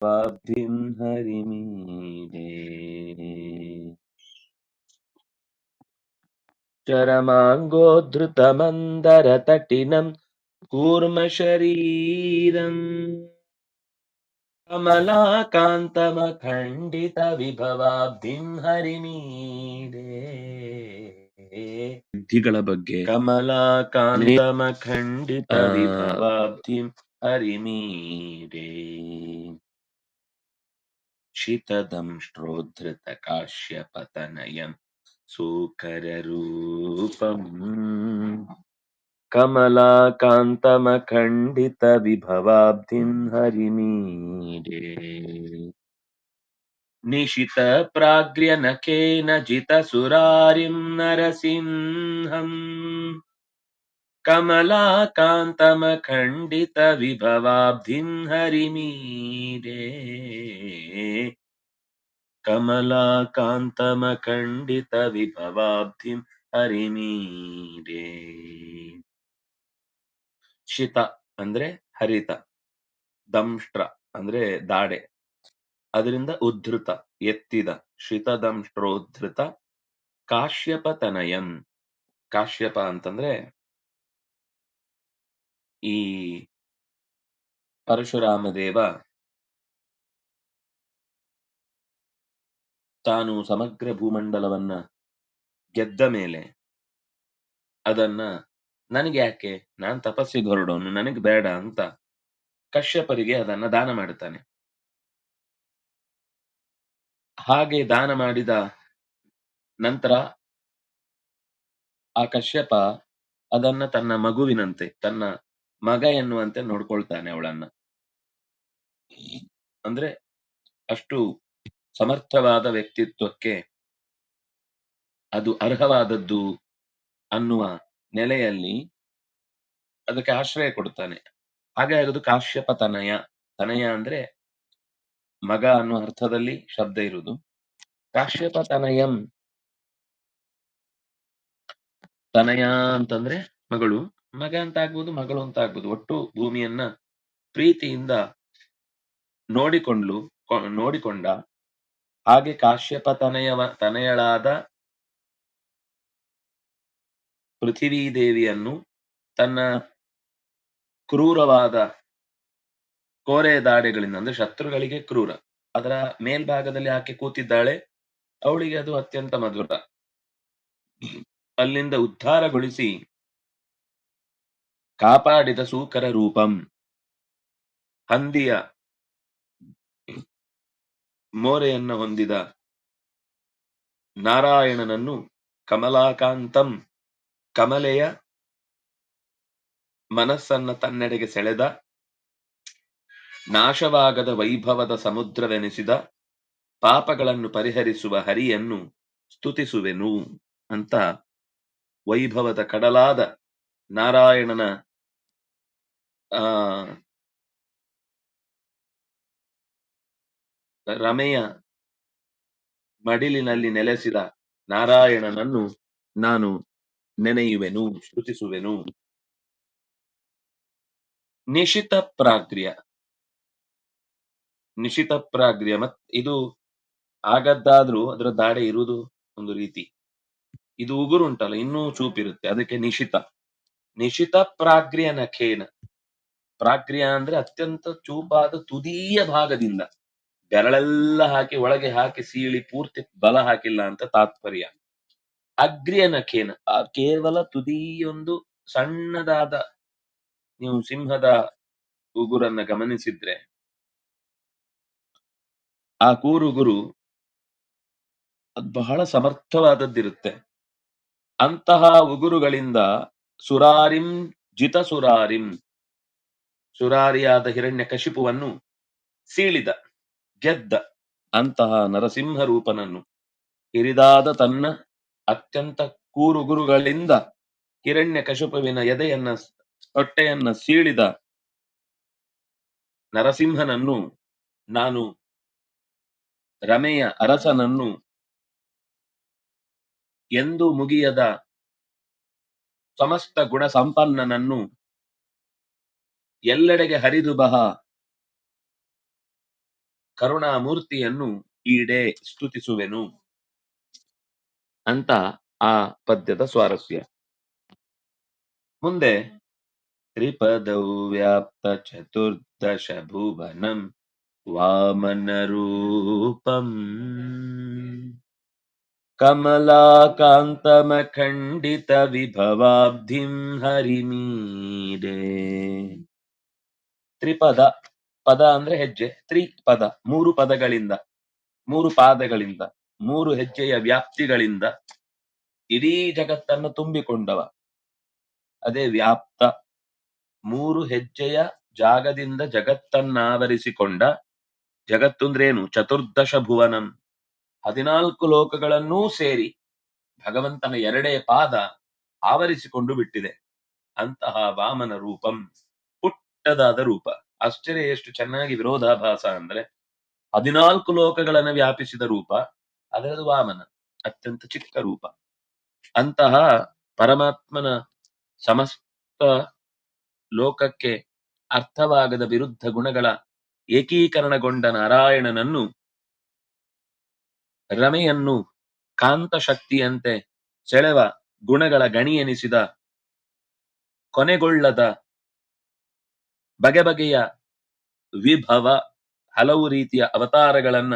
वाब्धिं हरिमीडे चरमाङ्गोद्धृतमन्दरतटिनं कूर्मशरीरम् कमलाकान्तमखण्डितविभवाब्धिं हरिमीडे ಸಿದ್ಧಿಗಳ ಬಗ್ಗೆ ಕಮಲಾಕಾಂತಮಖಂಡಿತವಿಭವಾಬ್ಧಿಂ ಹರಿಮೀಡೆ ಶಿತದಂಷ್ಟ್ರೋದ್ಧೃತಕಾಶ್ಯಪತನಯಂ ಸೂಕರರೂಪಂ ಕಮಲಾಕಾಂತಮಖಂಡಿತವಿಭವಾಬ್ಧಿಂ ಹರಿಮೀಡೆ ನಿಶಿತ ಪ್ರಾಗ್ರ್ಯನಖೇನ ಜಿತಸುರಾರಿಂ ನರಸಿಂಹಂ ಕಮಲಾಕಾಂತಮಖಂಡಿತವಿಭವಾಬ್ಧಿಂ ಹರಿಮೀಡೆ ಕಮಲಾಕಾಂತಮಖಂಡಿತವಿಭವಾಬ್ಧಿಂ ಹರಿಮೀಡೆ ಶಿತ ಅಂದ್ರೆ ಹರಿತ, ದಂಷ್ಟ್ರ ಅಂದ್ರೆ ದಾಡೆ, ಅದರಿಂದ ಉದ್ಧೃತ ಎತ್ತಿದ, ಶ್ರಿತದಂಷ್ಟ್ರೋದ್ಧೃತ ಕಾಶ್ಯಪತನಯಂ. ಕಾಶ್ಯಪ ಅಂತಂದ್ರೆ ಈ ಪರಶುರಾಮ ದೇವ ತಾನು ಸಮಗ್ರ ಭೂಮಂಡಲವನ್ನ ಗೆದ್ದ ಮೇಲೆ ಅದನ್ನ ನನಗೆ ಯಾಕೆ, ನಾನ್ ತಪಸ್ಸಿಗೆ ಹೊರಡೋನು, ನನಗೆ ಬೇಡ ಅಂತ ಕಶ್ಯಪರಿಗೆ ಅದನ್ನ ದಾನ ಮಾಡ್ತಾನೆ. ಹಾಗೆ ದಾನ ಮಾಡಿದ ನಂತರ ಆ ಕಶ್ಯಪ ಅದನ್ನ ತನ್ನ ಮಗುವಿನಂತೆ, ತನ್ನ ಮಗ ಎನ್ನುವಂತೆ ನೋಡ್ಕೊಳ್ತಾನೆ ಅವಳನ್ನ. ಅಂದ್ರೆ ಅಷ್ಟು ಸಮರ್ಥವಾದ ವ್ಯಕ್ತಿತ್ವಕ್ಕೆ ಅದು ಅರ್ಹವಾದದ್ದು ಅನ್ನುವ ನೆಲೆಯಲ್ಲಿ ಅದಕ್ಕೆ ಆಶ್ರಯ ಕೊಡ್ತಾನೆ. ಹಾಗೆ ಅದು ಕಾಶ್ಯಪ ತನಯ. ತನಯ ಅಂದ್ರೆ ಮಗ ಅನ್ನುವ ಅರ್ಥದಲ್ಲಿ ಶಬ್ದ ಇರುವುದು. ಕಾಶ್ಯಪ ತನಯಂ, ತನಯ ಅಂತಂದ್ರೆ ಮಗಳು, ಮಗ ಅಂತ ಆಗ್ಬೋದು, ಮಗಳು ಅಂತ ಆಗ್ಬೋದು. ಒಟ್ಟು ಭೂಮಿಯನ್ನ ಪ್ರೀತಿಯಿಂದ ನೋಡಿಕೊಂಡ ಹಾಗೆ ಕಾಶ್ಯಪ ತನಯಳಾದ ಪೃಥಿವೀ ದೇವಿಯನ್ನು ತನ್ನ ಕ್ರೂರವಾದ ಕೋರೆ ದಾಡೆಗಳಿಂದ, ಅಂದ್ರೆ ಶತ್ರುಗಳಿಗೆ ಕ್ರೂರ, ಅದರ ಮೇಲ್ಭಾಗದಲ್ಲಿ ಆಕೆ ಕೂತಿದ್ದಾಳೆ, ಅವಳಿಗೆ ಅದು ಅತ್ಯಂತ ಮಧುರ. ಅಲ್ಲಿಂದ ಉದ್ಧಾರಗೊಳಿಸಿ ಕಾಪಾಡಿದ ಸೂಕರ ರೂಪಂ, ಹಂದಿಯ ಮೋರೆಯನ್ನ ಹೊಂದಿದ ನಾರಾಯಣನನ್ನು, ಕಮಲಾಕಾಂತಂ ಕಮಲೆಯ ಮನಸ್ಸನ್ನ ತನ್ನೆಡೆಗೆ ಸೆಳೆದ, ನಾಶವಾಗದ ವೈಭವದ ಸಮುದ್ರವೆನಿಸಿದ, ಪಾಪಗಳನ್ನು ಪರಿಹರಿಸುವ ಹರಿಯನ್ನು ಸ್ತುತಿಸುವೆನು ಅಂತ ವೈಭವದ ಕಡಲಾದ ನಾರಾಯಣನ ರಮೆಯ ಮಡಿಲಿನಲ್ಲಿ ನೆಲೆಸಿದ ನಾರಾಯಣನನ್ನು ನಾನು ನೆನೆಯುವೆನು, ಸ್ತುತಿಸುವೆನು. ನಿಶಿತ ಪ್ರಾಗ್ರ್ಯ, ನಿಶಿತ ಪ್ರಾಗ್ರ್ಯ ಇದು ಆಗದ್ದಾದ್ರೂ ಅದರ ದಾಡೆ ಇರುವುದು ಒಂದು ರೀತಿ. ಇದು ಉಗುರುಂಟಲ್ಲ, ಇನ್ನೂ ಚೂಪಿರುತ್ತೆ, ಅದಕ್ಕೆ ನಿಶಿತ. ನಿಶಿತ ಪ್ರಾಗ್ರ್ಯ ನಖೇನ. ಪ್ರಾಗ್ರ್ಯ ಅಂದ್ರೆ ಅತ್ಯಂತ ಚೂಪಾದ ತುದಿಯ ಭಾಗದಿಂದ, ಬೆರಳೆಲ್ಲ ಹಾಕಿ ಒಳಗೆ ಹಾಕಿ ಸೀಳಿ ಪೂರ್ತಿ ಬಲ ಹಾಕಿಲ್ಲ ಅಂತ ತಾತ್ಪರ್ಯ. ಅಗ್ರ್ಯ ನಖೇನ, ಕೇವಲ ತುದಿಯೊಂದು ಸಣ್ಣದಾದ, ನೀವು ಸಿಂಹದ ಉಗುರನ್ನ ಗಮನಿಸಿದ್ರೆ ಆ ಕೂರುಗುರು ಅದು ಬಹಳ ಸಮರ್ಥವಾದದ್ದಿರುತ್ತೆ. ಅಂತಹ ಉಗುರುಗಳಿಂದ ಸುರಾರಿಂ ಜಿತ ಸುರಾರಿಂ, ಸುರಾರಿಯಾದ ಹಿರಣ್ಯ ಕಶಿಪುವನ್ನು ಸೀಳಿದ, ಗೆದ್ದ ಅಂತಹ ನರಸಿಂಹ ರೂಪನನ್ನು, ಹಿರಿದಾದ ತನ್ನ ಅತ್ಯಂತ ಕೂರುಗುರುಗಳಿಂದ ಹಿರಣ್ಯ ಕಶಿಪುವಿನ ಎದೆಯನ್ನ, ಹೊಟ್ಟೆಯನ್ನ ಸೀಳಿದ ನರಸಿಂಹನನ್ನು, ನಾನು ರಮೆಯ ಅರಸನನ್ನು, ಎಂದು ಮುಗಿಯದ ಸಮಸ್ತ ಗುಣ ಸಂಪನ್ನನನ್ನು, ಎಲ್ಲೆಡೆಗೆ ಹರಿದು ಬಹ ಕರುಣಾಮೂರ್ತಿಯನ್ನು ಈಡೇ ಸ್ತುತಿಸುವೆನು ಅಂತ ಆ ಪದ್ಯದ ಸ್ವಾರಸ್ಯ. ಮುಂದೆ ತ್ರಿಪದೌ ವ್ಯಾಪ್ತ ಚತುರ್ದಶ ಭುವನಂ ವಾಮನ ರೂಪಂ ಕಮಲಾಕಾಂತಮಖಂಡಿತ ವಿಭವಾಬ್ಧಿಂ ಹರಿಮೀಡೆ. ತ್ರಿಪದ, ಪದ ಅಂದ್ರೆ ಹೆಜ್ಜೆ, ತ್ರಿಪದ ಮೂರು ಪದಗಳಿಂದ, ಮೂರು ಪಾದಗಳಿಂದ, ಮೂರು ಹೆಜ್ಜೆಯ ವ್ಯಾಪ್ತಿಗಳಿಂದ ಇಡೀ ಜಗತ್ತನ್ನು ತುಂಬಿಕೊಂಡವ, ಅದೇ ವ್ಯಾಪ್ತ. ಮೂರು ಹೆಜ್ಜೆಯ ಜಾಗದಿಂದ ಜಗತ್ತನ್ನಾವರಿಸಿಕೊಂಡ. ಜಗತ್ತು ಅಂದ್ರೇನು? ಚತುರ್ದಶ ಭುವನಂ, 14 ಲೋಕಗಳನ್ನೂ ಸೇರಿ ಭಗವಂತನ ಎರಡೇ ಪಾದ ಆವರಿಸಿಕೊಂಡು ಬಿಟ್ಟಿದೆ. ಅಂತಹ ವಾಮನ ರೂಪಂ, ಪುಟ್ಟದಾದ ರೂಪ. ಆಶ್ಚರ್ಯ, ಎಷ್ಟು ಚೆನ್ನಾಗಿ ವಿರೋಧಾಭಾಸ ಅಂದ್ರೆ 14 ಲೋಕಗಳನ್ನು ವ್ಯಾಪಿಸಿದ ರೂಪ, ಅದರದು ವಾಮನ, ಅತ್ಯಂತ ಚಿಕ್ಕ ರೂಪ. ಅಂತಹ ಪರಮಾತ್ಮನ ಸಮಸ್ತ ಲೋಕಕ್ಕೆ ಅರ್ಥವಾಗದ ವಿರುದ್ಧ ಗುಣಗಳ ಏಕೀಕರಣಗೊಂಡ ನಾರಾಯಣನನ್ನು, ರಮೆಯನ್ನು ಕಾಂತ ಶಕ್ತಿಯಂತೆ ಸೆಳೆವ ಗುಣಗಳ ಗಣಿ ಎನಿಸಿದ ಕೊನೆಗೊಳ್ಳದ ಬಗೆ ಬಗೆಯ ವಿಭವ, ಹಲವು ರೀತಿಯ ಅವತಾರಗಳನ್ನ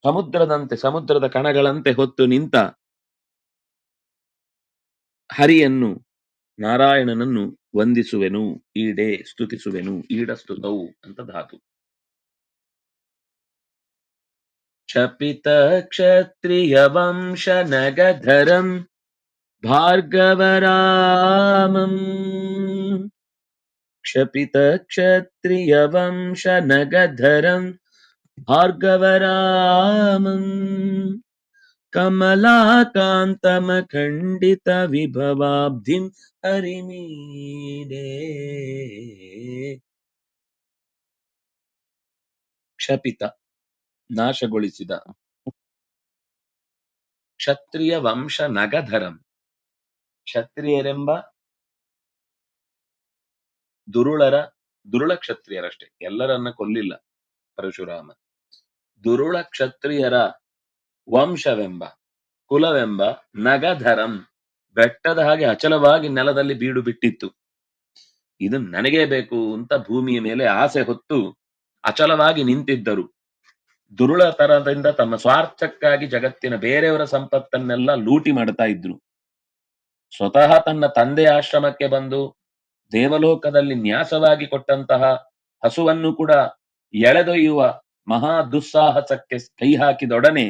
ಸಮುದ್ರದಂತೆ, ಸಮುದ್ರದ ಕಣಗಳಂತೆ ಹೊತ್ತು ನಿಂತ ಹರಿಯನ್ನು, ನಾರಾಯಣನನ್ನು ವಂದಿಸುವೆನು, ಈಡೇ ಸ್ತುತಿಸುವೆನು. ಈಡಸ್ತುತೌ ಅಂತ ಧಾತು. ಕ್ಷಪಿತ ಕ್ಷತ್ರಿಯ ವಂಶ ನಗಧರಂ ಭಾರ್ಗವರಾಮಂ ಕ್ಷಪಿತ ಕ್ಷತ್ರಿಯ ವಂಶ ನಗಧರಂ ಭಾರ್ಗವರಾಮಂ ಕಮಲಾಕಾಂತಮಖಂಡಿತ ವಿಭವಾಬ್ಧಿಂ ಹರಿಮೀಡೆ. ಕ್ಷಪಿತ, ನಾಶಗೊಳಿಸಿದ. ಕ್ಷತ್ರಿಯ ವಂಶ ನಗಧರಂ, ಕ್ಷತ್ರಿಯರೆಂಬ ದುರುಳ ಕ್ಷತ್ರಿಯರಷ್ಟೇ, ಎಲ್ಲರನ್ನ ಕೊಲ್ಲಿಲ್ಲ ಪರಶುರಾಮ. ದುರುಳ ಕ್ಷತ್ರಿಯರ ವಂಶವೆಂಬ, ಕುಲವೆಂಬ ನಗಧರಂ, ಬೆಟ್ಟದ ಹಾಗೆ ಅಚಲವಾಗಿ ನೆಲದಲ್ಲಿ ಬೀಡು ಬಿಟ್ಟಿತ್ತು. ಇದು ನನಗೇ ಬೇಕು ಅಂತ ಭೂಮಿಯ ಮೇಲೆ ಆಸೆ ಹೊತ್ತು ಅಚಲವಾಗಿ ನಿಂತಿದ್ದರು. ದುರುಳತನದಿಂದ ತಮ್ಮ ಸ್ವಾರ್ಥಕ್ಕಾಗಿ ಜಗತ್ತಿನ ಬೇರೆಯವರ ಸಂಪತ್ತನ್ನೆಲ್ಲ ಲೂಟಿ ಮಾಡ್ತಾ ಇದ್ರು. ಸ್ವತಃ ತನ್ನ ತಂದೆ ಆಶ್ರಮಕ್ಕೆ ಬಂದು ದೇವಲೋಕದಲ್ಲಿ ನ್ಯಾಸವಾಗಿ ಕೊಟ್ಟಂತಹ ಹಸುವನ್ನು ಕೂಡ ಎಳೆದೊಯ್ಯುವ ಮಹಾ ದುಸ್ಸಾಹಸಕ್ಕೆ ಕೈ ಹಾಕಿದೊಡನೆ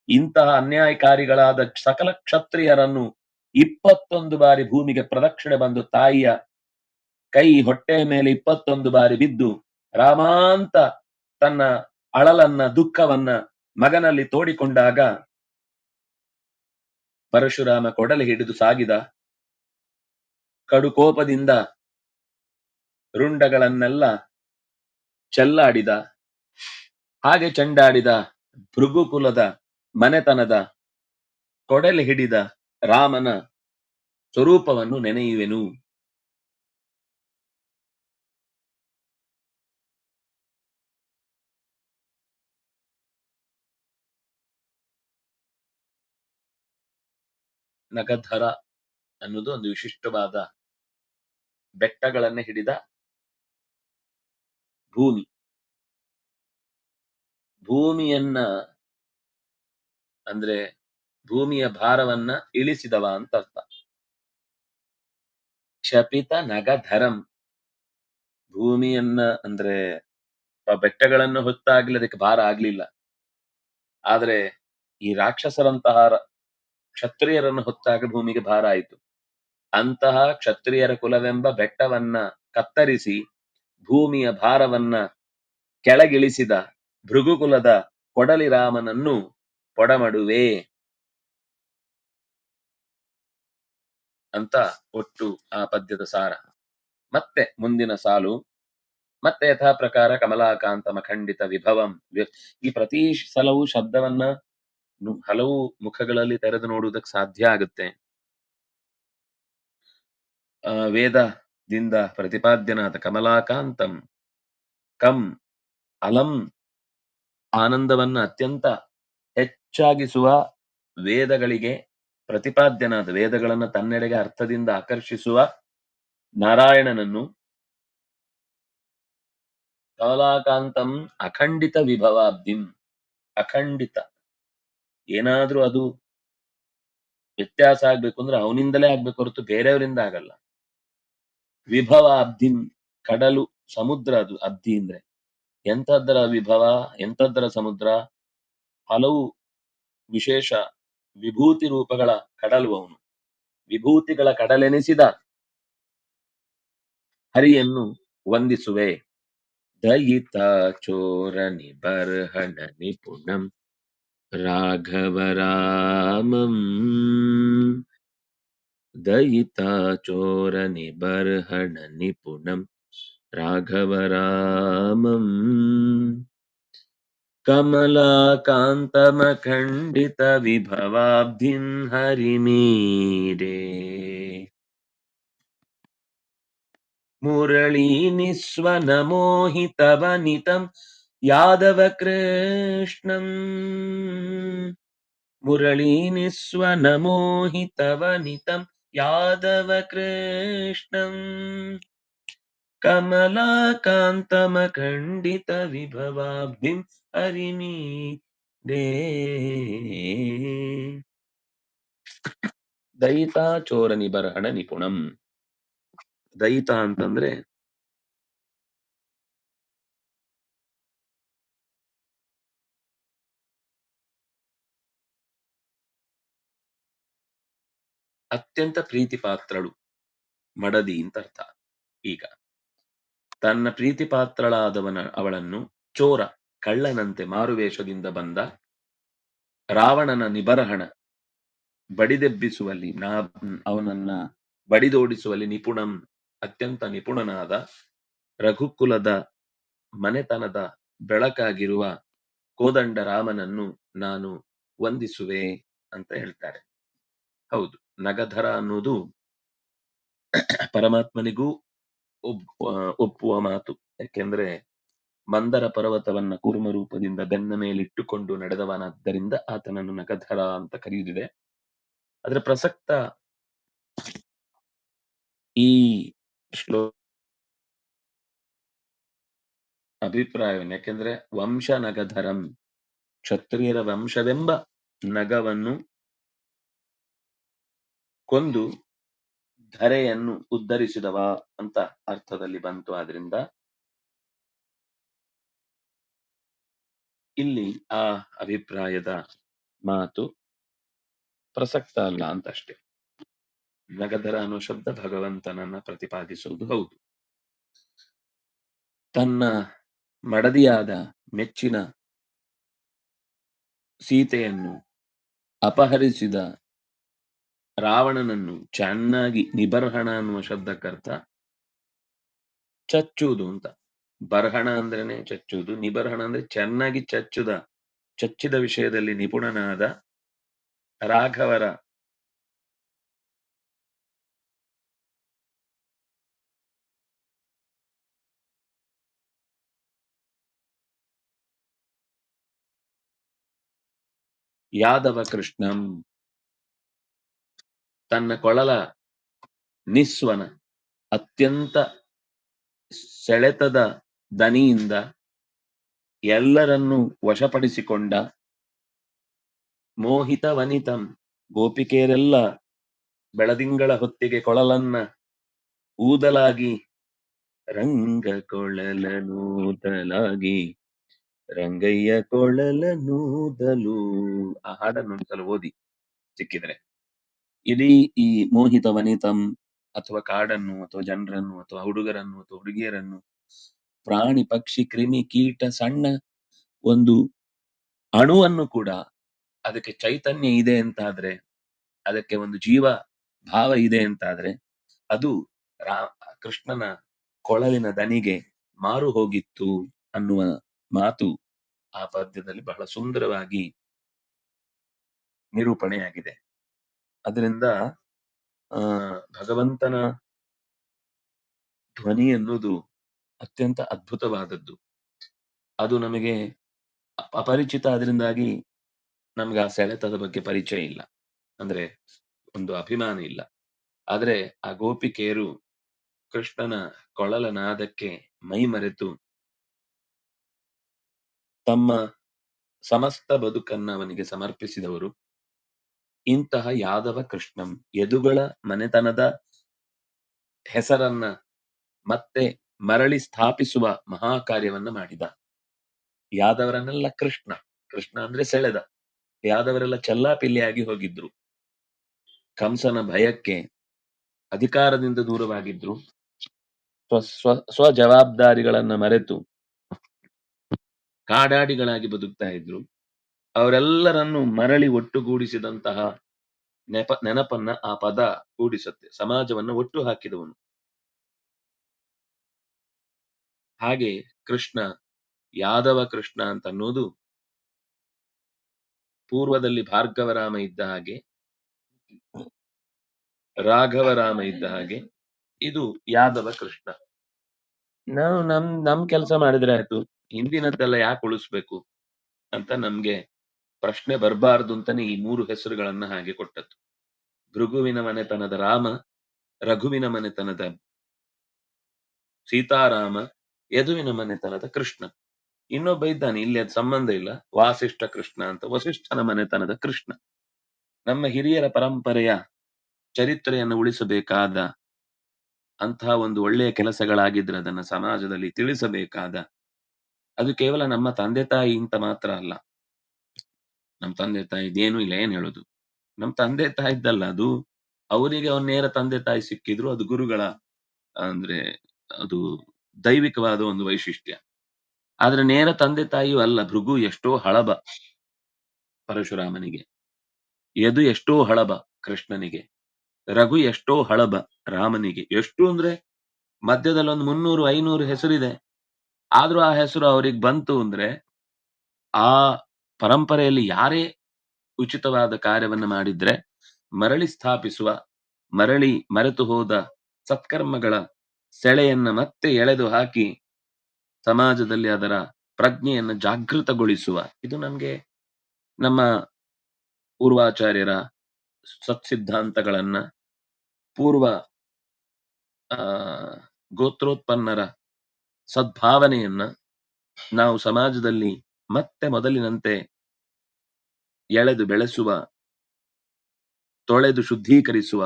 ಇಂತಹ ಅನ್ಯಾಯಕಾರಿಗಳಾದ ಸಕಲ ಕ್ಷತ್ರಿಯರನ್ನು 21 ಬಾರಿ ಭೂಮಿಗೆ ಪ್ರದಕ್ಷಿಣೆ ಬಂದು ತಾಯಿಯ ಕೈ ಹೊಟ್ಟೆಯ ಮೇಲೆ 21 ಬಾರಿ ಬಿದ್ದು ರಾಮಾಂತ ತನ್ನ ಅಳಲನ್ನ, ದುಃಖವನ್ನ ಮಗನಲ್ಲಿ ತೋಡಿಕೊಂಡಾಗ ಪರಶುರಾಮ ಕೊಡಲಿ ಹಿಡಿದು ಸಾಗಿದ. ಕಡುಕೋಪದಿಂದ ರುಂಡಗಳನ್ನೆಲ್ಲ ಚೆಲ್ಲಾಡಿದ. ಹಾಗೆ ಚೆಂಡಾಡಿದ ಭೃಗುಕುಲದ ಮನೆತನದ ಕೊಡಲಿ ಹಿಡಿದ ರಾಮನ ಸ್ವರೂಪವನ್ನು ನೆನೆಯುವೆನು. ನಗಧರ ಅನ್ನೋದು ಒಂದು ವಿಶಿಷ್ಟವಾದ ಬೆಟ್ಟಗಳನ್ನ ಹಿಡಿದ ಭೂಮಿ. ಭೂಮಿಯನ್ನ ಅಂದ್ರೆ ಭೂಮಿಯ ಭಾರವನ್ನ ಇಳಿಸಿದವ ಅಂತ ಅರ್ಥ. ಕ್ಷಪಿತ ನಗಧರಂ, ಭೂಮಿಯನ್ನ ಅಂದ್ರೆ ಬೆಟ್ಟಗಳನ್ನು ಹೊತ್ತಾಗ್ಲಿ ಅದಕ್ಕೆ ಭಾರ ಆಗ್ಲಿಲ್ಲ. ಆದ್ರೆ ಈ ರಾಕ್ಷಸರಂತಹ ಕ್ಷತ್ರಿಯರನ್ನು ಹೊತ್ತಾಗ ಭೂಮಿಗೆ ಭಾರ ಆಯಿತು. ಅಂತಹ ಕ್ಷತ್ರಿಯರ ಕುಲವೆಂಬ ಬೆಟ್ಟವನ್ನ ಕತ್ತರಿಸಿ ಭೂಮಿಯ ಭಾರವನ್ನ ಕೆಳಗಿಳಿಸಿದ ಭೃಗುಕುಲದ ಕೊಡಲಿ ರಾಮನನ್ನು ಪೊಡಮಡುವೆ ಅಂತ ಒಟ್ಟು ಆ ಪದ್ಯದ ಸಾರ. ಮತ್ತೆ ಮುಂದಿನ ಸಾಲು, ಮತ್ತೆ ಯಥಾ ಪ್ರಕಾರ ಕಮಲಾಕಾಂತಮ ಖಂಡಿತ ವಿಭವಂ. ಈ ಪ್ರತಿ ಸಲವೂ ಶಬ್ದವನ್ನ ಹಲವು ಮುಖಗಳಲ್ಲಿ ತೆರೆದು ನೋಡುವುದಕ್ಕೆ ಸಾಧ್ಯ ಆಗುತ್ತೆ. ವೇದದಿಂದ ಪ್ರತಿಪಾದ್ಯನಾದ ಕಮಲಾಕಾಂತಂ, ಕಂ ಅಲಂ ಆನಂದವನ್ನ ಅತ್ಯಂತ ಹೆಚ್ಚಾಗಿಸುವ ವೇದಗಳಿಗೆ ಪ್ರತಿಪಾದ್ಯನಾದ ವೇದಗಳನ್ನ ತನ್ನೆಡೆಗೆ ಅರ್ಥದಿಂದ ಆಕರ್ಷಿಸುವ ನಾರಾಯಣನನ್ನು ಕಮಲಾಕಾಂತಂ ಅಖಂಡಿತ ವಿಭವಾಬ್ಧಿಂ ಅಖಂಡಿತ ಏನಾದ್ರೂ ಅದು ವ್ಯತ್ಯಾಸ ಆಗ್ಬೇಕು ಅಂದ್ರೆ ಅವನಿಂದಲೇ ಆಗ್ಬೇಕು ಹೊರತು ಬೇರೆಯವರಿಂದ ಆಗಲ್ಲ. ವಿಭವ ಅಬ್ಧಿಂ ಕಡಲು ಸಮುದ್ರ ಅದು ಅಬ್ಧಿ ಅಂದ್ರೆ ಎಂತದ್ದರ ವಿಭವ ಎಂತದ್ದರ ಸಮುದ್ರ ಹಲವು ವಿಶೇಷ ವಿಭೂತಿ ರೂಪಗಳ ಕಡಲು ಅವನು ವಿಭೂತಿಗಳ ಕಡಲೆನಿಸಿದ ಹರಿಯನ್ನು ವಂದಿಸುವೆ. ದಯಿತ ಚೋರ ನಿಬರ್ಹಣ ನಿಪುಣಂ ರಾಘವರಾಮಂ ದಯಿತ ಚೋರ ನಿಬರ್ಹಣ ನಿಪುಣಂ ರಾಘವರಾಮಂ ಕಮಲಾಕಾಂತಮಖಂಡಿತ ವಿಭವಾಬ್ಧಿಂ ಹರಿಮೀರೆ ಮುರಳೀ ನಿಸ್ವನ ಮೋಹಿತವನಿತಂ ಯಾದವ ಕೃಷ್ಣಂ ಮುರಳೀ ನಿಸ್ವನ ಮೋಹಿತವನಿತಂ ಯಾದವ ಕೃಷ್ಣಂ ಕಮಲಾಕಾಂತಮಖಂಡಿತ ವಿಭವಾಬ್ಧಿಂ ಹರಿಮೀರೆ ದಯಿತ ಚೋರ ನಿಬರ್ಹಣ ನಿಪುಣಂ. ದಯಿತ ಅಂತಂದ್ರೆ ಅತ್ಯಂತ ಪ್ರೀತಿ ಪಾತ್ರಳು ಮಡದಿ ಅಂತ ಅರ್ಥ. ಈಗ ತನ್ನ ಪ್ರೀತಿ ಅವಳನ್ನು ಚೋರ ಕಳ್ಳನಂತೆ ಮಾರುವೇಷದಿಂದ ಬಂದ ರಾವಣನ ನಿಬರಹಣ ಬಡಿದೆಬ್ಬಿಸುವಲ್ಲಿ ಅವನನ್ನ ಬಡಿದೋಡಿಸುವಲ್ಲಿ ನಿಪುಣಂ ಅತ್ಯಂತ ನಿಪುಣನಾದ ರಘುಕುಲದ ಮನೆತನದ ಬೆಳಕಾಗಿರುವ ಕೋದಂಡ ರಾಮನನ್ನು ನಾನು ವಂದಿಸುವೆ ಅಂತ ಹೇಳ್ತಾರೆ. ಹೌದು, ನಗಧರ ಅನ್ನೋದು ಪರಮಾತ್ಮನಿಗೂ ಒಪ್ಪುವ ಮಾತು. ಯಾಕೆಂದ್ರೆ ಮಂದರ ಪರ್ವತವನ್ನ ಕೂರ್ಮ ರೂಪದಿಂದ ಬೆನ್ನ ಮೇಲಿಟ್ಟುಕೊಂಡು ನಡೆದವನಾದ್ದರಿಂದ ಆತನನ್ನು ನಗಧರ ಅಂತ ಕರೆಯುತ್ತಿದೆ. ಅದರ ಪ್ರಸಕ್ತ ಈ ಅಭಿಪ್ರಾಯವನ್ನು, ಯಾಕೆಂದ್ರೆ ವಂಶ ನಗಧರಂ ಕ್ಷತ್ರಿಯರ ವಂಶವೆಂಬ ನಗವನ್ನು ಕೊಂದು ಧರೆಯನ್ನು ಉದ್ಧರಿಸಿದವ ಅಂತ ಅರ್ಥದಲ್ಲಿ ಬಂತು. ಆದ್ರಿಂದ ಇಲ್ಲಿ ಆ ಅಭಿಪ್ರಾಯದ ಮಾತು ಪ್ರಸಕ್ತ ಅಲ್ಲ ಅಂತಷ್ಟೇ. ನಗಧರ ಅನ್ನೋ ಶಬ್ದ ಭಗವಂತನನ್ನ ಪ್ರತಿಪಾದಿಸುವುದು ಹೌದು. ತನ್ನ ಮಡದಿಯಾದ ಮೆಚ್ಚಿನ ಸೀತೆಯನ್ನು ಅಪಹರಿಸಿದ ರಾವಣನನ್ನು ಚೆನ್ನಾಗಿ ನಿಬರ್ಹಣ ಅನ್ನುವ ಶಬ್ದಕ್ಕರ್ಥ ಚಚ್ಚುವುದು ಅಂತ. ಬರ್ಹಣ ಅಂದ್ರೇನೆ ಚಚ್ಚುವುದು, ನಿಬರ್ಹಣ ಅಂದ್ರೆ ಚೆನ್ನಾಗಿ ಚಚ್ಚಿದ ವಿಷಯದಲ್ಲಿ ನಿಪುಣನಾದ ರಾಘವರ ಯಾದವ ಕೃಷ್ಣಂ ತನ್ನ ಕೊಳಲ ನಿಸ್ವನ ಅತ್ಯಂತ ಸೆಳೆತದ ದನಿಯಿಂದ ಎಲ್ಲರನ್ನೂ ವಶಪಡಿಸಿಕೊಂಡ ಮೋಹಿತ ವನಿತಂ ಗೋಪಿಕೆಯರೆಲ್ಲ ಬೆಳದಿಂಗಳ ಹೊತ್ತಿಗೆ ಕೊಳಲನ್ನ ಊದಲಾಗಿ ರಂಗ ಕೊಳಲನೂದಲಾಗಿ ರಂಗಯ್ಯ ಕೊಳಲನೂದಲು ಆ ಹಾಡನ್ನು ಒಂದ್ಸಲ ಓದಿ ಸಿಕ್ಕಿದ್ರೆ. ಇಡೀ ಈ ಮೋಹಿತ ವನಿತಂ ಅಥವಾ ಕಾಡನ್ನು ಅಥವಾ ಜನರನ್ನು ಅಥವಾ ಹುಡುಗರನ್ನು ಅಥವಾ ಹುಡುಗಿಯರನ್ನು ಪ್ರಾಣಿ ಪಕ್ಷಿ ಕ್ರಿಮಿ ಕೀಟ ಸಣ್ಣ ಒಂದು ಅಣುವನ್ನು ಕೂಡ ಅದಕ್ಕೆ ಚೈತನ್ಯ ಇದೆ ಅಂತಾದ್ರೆ, ಅದಕ್ಕೆ ಒಂದು ಜೀವ ಭಾವ ಇದೆ ಅಂತಾದ್ರೆ ಅದು ಕೃಷ್ಣನ ಕೊಳಲಿನ ದನಿಗೆ ಮಾರು ಹೋಗಿತ್ತು ಅನ್ನುವ ಮಾತು ಆ ಪದ್ಯದಲ್ಲಿ ಬಹಳ ಸುಂದರವಾಗಿ ನಿರೂಪಣೆಯಾಗಿದೆ. ಅದರಿಂದ ಭಗವಂತನ ಧ್ವನಿ ಎನ್ನುವುದು ಅತ್ಯಂತ ಅದ್ಭುತವಾದದ್ದು. ಅದು ನಮಗೆ ಅಪರಿಚಿತ. ಅದರಿಂದಾಗಿ ನಮ್ಗೆ ಆ ಸೆಳೆತದ ಬಗ್ಗೆ ಪರಿಚಯ ಇಲ್ಲ. ಅಂದ್ರೆ ಒಂದು ಅಭಿಮಾನ ಇಲ್ಲ. ಆದ್ರೆ ಆ ಗೋಪಿಕೆಯರು ಕೃಷ್ಣನ ಕೊಳಲ ನಾದಕ್ಕೆ ಮೈಮರೆತು ತಮ್ಮ ಸಮಸ್ತ ಬದುಕನ್ನ ಅವನಿಗೆ ಸಮರ್ಪಿಸಿದವರು. ಇಂತಹ ಯಾದವ ಕೃಷ್ಣಂ ಯದುಗಳ ಮನೆತನದ ಹೆಸರನ್ನ ಮತ್ತೆ ಮರಳಿ ಸ್ಥಾಪಿಸುವ ಮಹಾಕಾರ್ಯವನ್ನ ಮಾಡಿದ. ಯಾದವರನ್ನೆಲ್ಲ ಕೃಷ್ಣ, ಕೃಷ್ಣ ಅಂದ್ರೆ ಸೆಳೆದ. ಯಾದವರೆಲ್ಲ ಚೆಲ್ಲಾಪಿಲ್ಲಿಯಾಗಿ ಹೋಗಿದ್ರು. ಕಂಸನ ಭಯಕ್ಕೆ ಅಧಿಕಾರದಿಂದ ದೂರವಾಗಿದ್ರು. ಸ್ವ ಜವಾಬ್ದಾರಿಗಳನ್ನ ಮರೆತು ಕಾಡಾಡಿಗಳಾಗಿ ಬದುಕ್ತಾ ಇದ್ರು. ಅವರೆಲ್ಲರನ್ನು ಮರಳಿ ಒಟ್ಟುಗೂಡಿಸಿದಂತಹ ನೆನಪನ್ನ ಆ ಪದ ಕೂಡಿಸುತ್ತೆ. ಸಮಾಜವನ್ನ ಒಟ್ಟು ಹಾಕಿದವನು. ಹಾಗೆ ಕೃಷ್ಣ, ಯಾದವ ಕೃಷ್ಣ ಅಂತ ಅನ್ನೋದು ಪೂರ್ವದಲ್ಲಿ ಭಾರ್ಗವರಾಮ ಇದ್ದ ಹಾಗೆ, ರಾಘವರಾಮ ಇದ್ದ ಹಾಗೆ, ಇದು ಯಾದವ ಕೃಷ್ಣ. ನಾವು ನಮ್ ಕೆಲಸ ಮಾಡಿದ್ರೆ ಆಯ್ತು, ಹಿಂದಿನದ್ದೆಲ್ಲ ಯಾಕೆ ಉಳಿಸ್ಬೇಕು ಅಂತ ನಮ್ಗೆ ಪ್ರಶ್ನೆ ಬರಬಾರದು ಅಂತಾನೆ ಈ 3 ಹೆಸರುಗಳನ್ನ ಹಾಗೆ ಕೊಟ್ಟದ್ದು. ಭೃಗುವಿನ ಮನೆತನದ ರಾಮ, ರಘುವಿನ ಮನೆತನದ ಸೀತಾರಾಮ, ಯದುವಿನ ಮನೆತನದ ಕೃಷ್ಣ. ಇನ್ನೊಬ್ಬ ಇದ್ದಾನೆ, ಇಲ್ಲಿ ಅದು ಸಂಬಂಧ ಇಲ್ಲ, ವಾಸಿಷ್ಠ ಕೃಷ್ಣ ಅಂತ, ವಸಿಷ್ಠನ ಮನೆತನದ ಕೃಷ್ಣ. ನಮ್ಮ ಹಿರಿಯರ ಪರಂಪರೆಯ ಚರಿತ್ರೆಯನ್ನು ಉಳಿಸಬೇಕಾದ ಅಂತಹ ಒಂದು ಒಳ್ಳೆಯ ಕೆಲಸಗಳಾಗಿದ್ರೆ ಅದನ್ನ ಸಮಾಜದಲ್ಲಿ ತಿಳಿಸಬೇಕಾದ, ಅದು ಕೇವಲ ನಮ್ಮ ತಂದೆ ತಾಯಿ ಅಂತ ಮಾತ್ರ ಅಲ್ಲ. ನಮ್ಮ ತಂದೆ ತಾಯಿದೇನು ಇಲ್ಲ, ಏನ್ ಹೇಳುದು, ನಮ್ಮ ತಂದೆ ತಾಯಿದ್ದಲ್ಲ ಅದು. ಅವರಿಗೆ ಅವ್ರ ನೇರ ತಂದೆ ತಾಯಿ ಸಿಕ್ಕಿದ್ರು ಅದು ಗುರುಗಳ, ಅಂದ್ರೆ ಅದು ದೈವಿಕವಾದ ಒಂದು ವೈಶಿಷ್ಟ್ಯ. ಆದ್ರೆ ನೇರ ತಂದೆ ತಾಯಿಯೂ ಅಲ್ಲ. ಭೃಗು ಎಷ್ಟೋ ಹಳಬ ಪರಶುರಾಮನಿಗೆ, ಯದು ಎಷ್ಟೋ ಹಳಬ ಕೃಷ್ಣನಿಗೆ, ರಘು ಎಷ್ಟೋ ಹಳಬ ರಾಮನಿಗೆ. ಎಷ್ಟು ಅಂದ್ರೆ ಮಧ್ಯದಲ್ಲಿ ಒಂದು 300-500 ಹೆಸರಿದೆ. ಆದ್ರೂ ಆ ಹೆಸರು ಅವ್ರಿಗೆ ಬಂತು ಅಂದ್ರೆ ಆ ಪರಂಪರೆಯಲ್ಲಿ ಯಾರೇ ಉಚಿತವಾದ ಕಾರ್ಯವನ್ನ ಮಾಡಿದ್ರೆ ಮರಳಿ ಸ್ಥಾಪಿಸುವ, ಮರಳಿ ಮರೆತು ಹೋದ ಸತ್ಕರ್ಮಗಳ ಸೆಳೆಯನ್ನ ಮತ್ತೆ ಎಳೆದು ಹಾಕಿ ಸಮಾಜದಲ್ಲಿ ಅದರ ಪ್ರಜ್ಞೆಯನ್ನ ಜಾಗೃತಗೊಳಿಸುವ, ಇದು ನಮ್ಗೆ ನಮ್ಮ ಪೂರ್ವಾಚಾರ್ಯರ ಸತ್ಸಿದ್ಧಾಂತಗಳನ್ನ, ಪೂರ್ವ ಆ ಗೋತ್ರೋತ್ಪನ್ನರ ಸದ್ಭಾವನೆಯನ್ನ ನಾವು ಸಮಾಜದಲ್ಲಿ ಮತ್ತೆ ಮೊದಲಿನಂತೆ ಎಳೆದು ಬೆಳೆಸುವ, ತೊಳೆದು ಶುದ್ಧೀಕರಿಸುವ,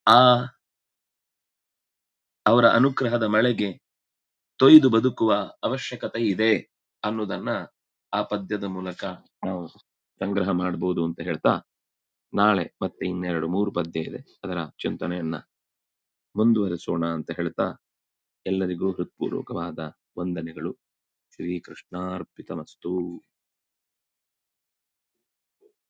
ಆ ಅವರ ಅನುಗ್ರಹದ ಮಳೆಗೆ ತೊಯ್ದು ಬದುಕುವ ಅವಶ್ಯಕತೆ ಇದೆ ಅನ್ನೋದನ್ನ ಆ ಪದ್ಯದ ಮೂಲಕ ನಾವು ಸಂಗ್ರಹ ಮಾಡಬಹುದು ಅಂತ ಹೇಳ್ತಾ, ನಾಳೆ ಮತ್ತೆ 2-3 ಪದ್ಯ ಇದೆ, ಅದರ ಚಿಂತನೆಯನ್ನ ಮುಂದುವರಿಸೋಣ ಅಂತ ಹೇಳ್ತಾ, ಎಲ್ಲರಿಗೂ ಹೃತ್ಪೂರ್ವಕವಾದ ವಂದನೆಗಳು. ಶ್ರೀಕೃಷ್ಣಾರ್ಪಿತಮಸ್ತು.